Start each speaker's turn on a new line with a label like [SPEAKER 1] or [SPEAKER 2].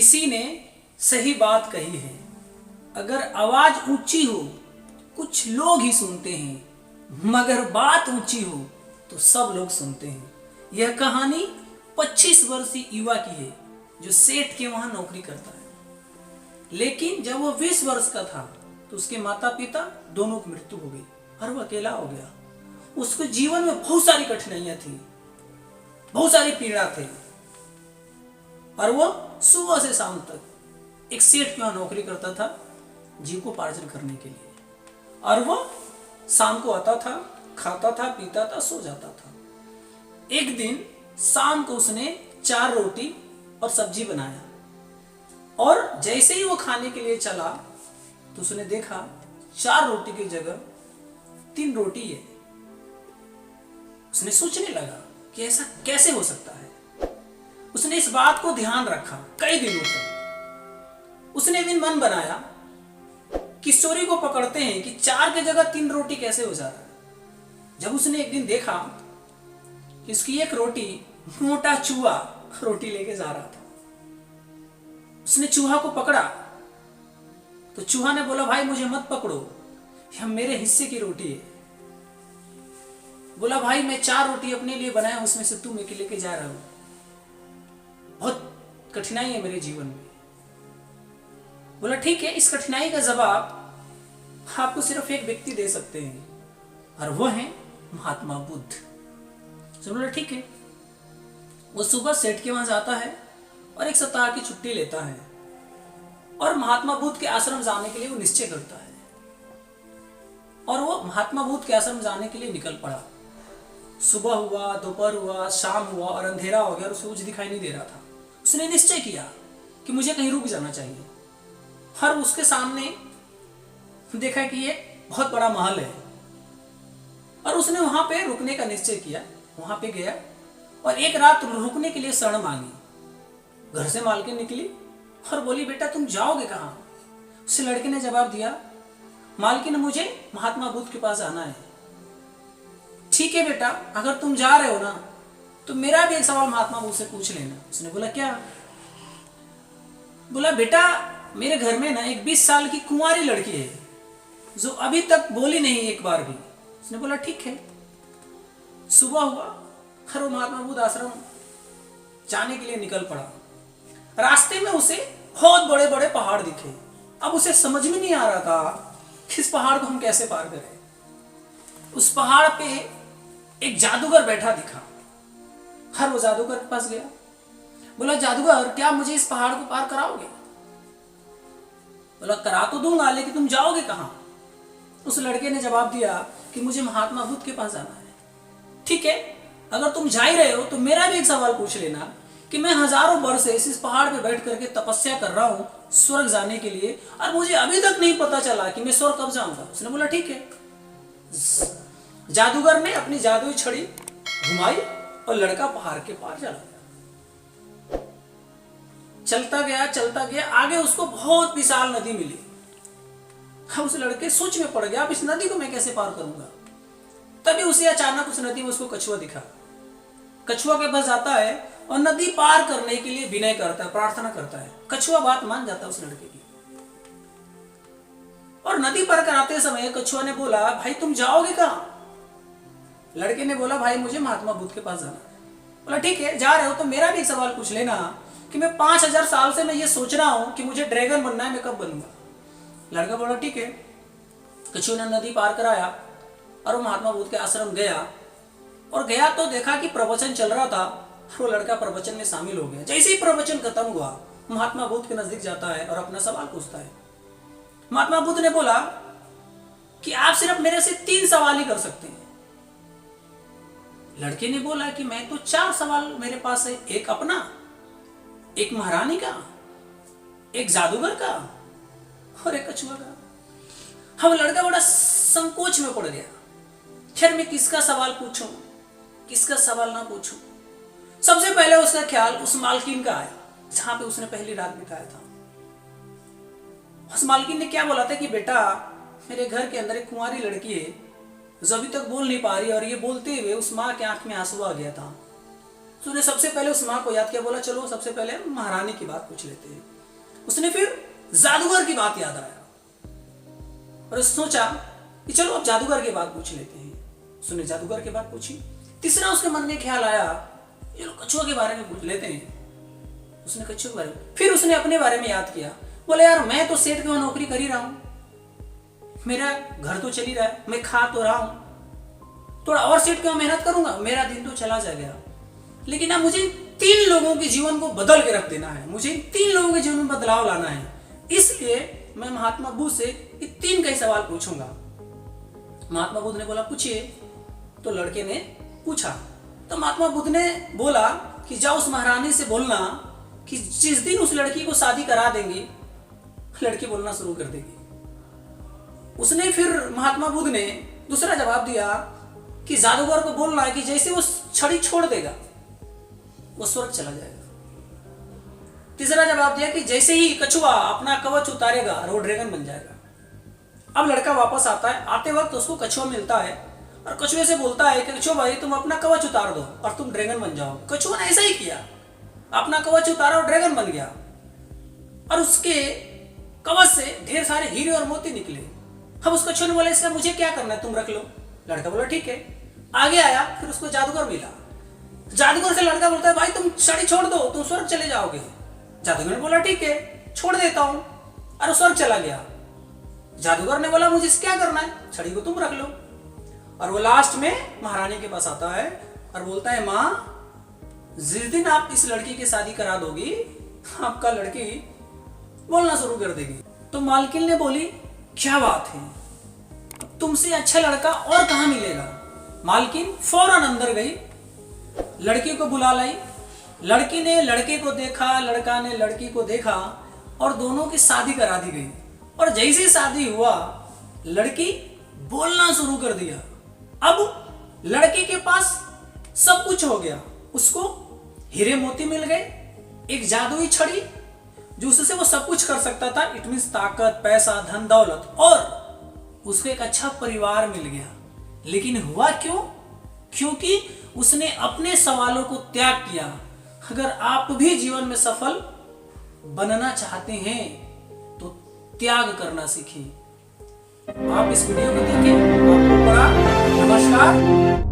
[SPEAKER 1] किसी ने सही बात कही है, अगर आवाज ऊंची हो कुछ लोग ही सुनते हैं, मगर बात ऊंची हो तो सब लोग सुनते हैं। यह कहानी 25 वर्षीय युवा की है जो सेठ के वहां नौकरी करता है। लेकिन जब वो 20 वर्ष का था तो उसके माता पिता दोनों की मृत्यु हो गई और वो अकेला हो गया। उसके जीवन में बहुत सारी कठिनाइयां थी, बहुत सारी पीड़ा थे और वो सुबह से शाम तक एक सेठ के वहां नौकरी करता था जीविकोपार्जन करने के लिए। और वो शाम को आता था, खाता था, पीता था, सो जाता था। एक दिन शाम को उसने 4 रोटी और सब्जी बनाया और जैसे ही वो खाने के लिए चला तो उसने देखा 4 रोटी की जगह 3 रोटी है। उसने सोचने लगा कि ऐसा कैसे हो सकता है। उसने इस बात को ध्यान रखा कई दिनों तक। उसने एक दिन मन बनाया कि चोरी को पकड़ते हैं कि 4 की जगह 3 रोटी कैसे हो जाता है। जब उसने एक दिन देखा कि उसकी एक रोटी मोटा चूहा रोटी लेके जा रहा था, उसने चूहा को पकड़ा तो चूहा ने बोला, भाई मुझे मत पकड़ो, यह मेरे हिस्से की रोटी है। बोला, भाई मैं 4 रोटी अपने लिए बनाया, उसमें से तुम एक लेके जा रहा हो, बहुत कठिनाई है मेरे जीवन में। बोला, ठीक है, इस कठिनाई का जवाब आपको सिर्फ एक व्यक्ति दे सकते हैं और वो है महात्मा बुद्ध। तो बोला, ठीक है। वो सुबह सेठ के वहां जाता है और एक सप्ताह की छुट्टी लेता है और महात्मा बुद्ध के आश्रम जाने के लिए वो निश्चय करता है और वो महात्मा बुद्ध के आश्रम जाने के लिए निकल पड़ा। सुबह हुआ, दोपहर हुआ, शाम हुआ और अंधेरा हो गया और उसे कुछ दिखाई नहीं दे रहा था। उसने निश्चय किया कि मुझे कहीं रुक जाना चाहिए। और उसके सामने देखा कि एक बहुत बड़ा महल है और उसने वहां पे रुकने का निश्चय किया। वहां पे गया और एक रात रुकने के लिए शरण मांगी। घर से मालकिन निकली और बोली, बेटा तुम जाओगे कहाँ? उस लड़के ने जवाब दिया, मालकिन मुझे महात्मा बुद्ध के पास जाना है। ठीक है बेटा, अगर तुम जा रहे हो ना तो मेरा भी एक सवाल महात्मा बुद्ध से पूछ लेना। उसने बोला, क्या? बोला, बेटा मेरे घर में ना एक 20 साल की कुंवारी लड़की है जो अभी तक बोली नहीं एक बार भी। उसने बोला, ठीक है। सुबह हुआ और वो महात्मा बुद्ध आश्रम जाने के लिए निकल पड़ा। रास्ते में उसे बहुत बड़े बड़े पहाड़ दिखे। अब उसे समझ में नहीं आ रहा था कि इस पहाड़ को हम कैसे पार करें। उस पहाड़ पे एक जादूगर बैठा दिखा। हर वो जादूगर के पास गया। बोला, जादूगर क्या मुझे इस पहाड़ को पार कराओगे? बोला, करा तो दूंगा, लेकिन तुम जाओगे कहां? उस लड़के ने जवाब दिया कि मुझे महात्मा बुद्ध के पास जाना है। ठीक है, अगर तुम जा ही रहे हो तो मेरा भी एक सवाल पूछ लेना कि मैं हजारों वर्ष से इस पहाड़ पे बैठ करके तपस्या कर रहा हूं स्वर्ग जाने के लिए और मुझे अभी तक नहीं पता चला कि मैं स्वर्ग कब जाऊंगा। उसने बोला, ठीक है। जादूगर ने अपनी जादुई छड़ी घुमाई और लड़का पहाड़ के पार चला गया। चलता गया, आगे उसको बहुत विशाल नदी मिली। उस लड़के सोच में पड़ गया, अब इस नदी को मैं कैसे पार करूंगा। तभी उसे अचानक उस नदी में उसको कछुआ दिखा। कछुआ के पास जाता है और नदी पार करने के लिए विनय करता है, प्रार्थना करता है। कछुआ बात मान जाता है उस लड़के की और नदी पार कराते समय कछुआ ने बोला, भाई तुम जाओगे कहां? लड़के ने बोला, भाई मुझे महात्मा बुद्ध के पास जाना है। बोला, ठीक है, जा रहे हो तो मेरा भी एक सवाल पूछ लेना कि मैं 5000 साल से मैं ये सोच रहा हूं कि मुझे ड्रैगन बनना है, मैं कब बनूंगा? लड़का बोला, ठीक है। कछुआ ने नदी पार कराया और वो महात्मा बुद्ध के आश्रम गया और गया तो देखा कि प्रवचन चल रहा था। वो लड़का प्रवचन में शामिल हो गया। जैसे ही प्रवचन खत्म हुआ, महात्मा बुद्ध के नजदीक जाता है और अपना सवाल पूछता है। महात्मा बुद्ध ने बोला कि आप सिर्फ मेरे से 3 सवाल ही कर सकते हैं। लड़के ने बोला कि मैं तो 4 सवाल मेरे पास है, एक अपना, एक महारानी का, एक जादूगर का और एक कछुआ का। अब लड़का बड़ा संकोच में पड़ गया। खैर मैं किसका सवाल पूछूं, किसका सवाल ना पूछूं। सबसे पहले उसका ख्याल उस मालकिन का आया जहां पे उसने पहली रात बिताया था। उस मालकिन ने क्या बोला था कि बेटा मेरे घर के अंदर एक कुंवारी लड़की है जो अभी तक बोल नहीं पा रही और ये बोलते हुए उस माँ के आंख में आंसू आ गया था। उसने सबसे पहले उस माँ को याद किया, बोला चलो सबसे पहले हम महारानी की बात पूछ लेते हैं। उसने फिर जादूगर की बात याद आया और उसने सोचा कि चलो अब जादूगर की बात पूछ लेते हैं। उसने जादूगर की बात पूछी। तीसरा उसके मन में ख्याल आया, चलो कछुआ के बारे में पूछ लेते हैं। उसने कछुआ के बारे में, फिर उसने अपने बारे में याद किया, बोले यार मैं तो सेठ के वहां नौकरी कर ही रहा हूं, मेरा घर तो चल ही रहा है, मैं खा तो रहा हूं, थोड़ा और सेठ के वहां मेहनत करूंगा, मेरा दिन तो चला जाएगा। लेकिन अब मुझे 3 लोगों के जीवन को बदल के रख देना है, मुझे 3 लोगों के जीवन में बदलाव लाना है। इसलिए मैं महात्मा बुद्ध से ये 3 कई सवाल पूछूंगा। महात्मा बुद्ध ने बोला पूछिए। तो लड़के ने पूछा। तो महात्मा बुद्ध ने बोला कि जाओ उस महारानी से बोलना कि जिस दिन उस लड़की को शादी करा देंगे, लड़की बोलना शुरू कर देगी। उसने फिर महात्मा बुद्ध ने दूसरा जवाब दिया कि जादूगर को बोलना है कि जैसे वो छड़ी छोड़ देगा वो स्वर्ग चला जाएगा। तीसरा जवाब दिया कि जैसे ही कछुआ अपना कवच उतारेगा और वो ड्रैगन बन जाएगा। अब लड़का वापस आता है, आते वक्त उसको कछुआ मिलता है और कछुए से बोलता है कि कछुआ भाई तुम अपना कवच उतार दो और तुम ड्रैगन बन जाओ। कछुआ ने ऐसा ही किया, अपना कवच उतारा और ड्रैगन बन गया और उसके कवच से ढेर सारे हीरे और मोती निकले। अब उस कछुए ने बोला इसका मुझे क्या करना है, तुम रख लो। लड़का बोला ठीक है। आगे आया, फिर उसको जादूगर मिला। जादूगर से लड़का बोलता है भाई तुम छड़ी छोड़ दो, तुम स्वर्ग चले जाओगे। जादूगर ने बोला ठीक है छोड़ देता हूं, और स्वर्ग चला गया। जादूगर ने बोला मुझे क्या करना है, छड़ी को तुम रख लो। और वो लास्ट में महारानी के पास आता है और बोलता है माँ जिस दिन आप इस लड़की की शादी करा दोगी आपका लड़की बोलना शुरू कर देगी। तो मालकिन ने बोली क्या बात है, तुमसे अच्छा लड़का और कहां मिलेगा। मालकिन फौरन अंदर गई, लड़की को बुला लाई। लड़की ने लड़के को देखा, लड़का ने लड़की को देखा और दोनों की शादी करा दी गई। और जैसे शादी हुआ लड़की बोलना शुरू कर दिया। अब लड़के के पास सब कुछ हो गया, उसको हीरे मोती मिल गए, एक जादुई छड़ी जिससे वो सब कुछ कर सकता था। इट मींस ताकत, पैसा, धन दौलत, और उसको एक अच्छा परिवार मिल गया। लेकिन हुआ क्यों? क्योंकि उसने अपने सवालों को त्याग किया। अगर आप भी जीवन में सफल बनना चाहते हैं तो त्याग करना सीखिए। आप इस वीडियो को देखें। आपको बड़ा नमस्कार।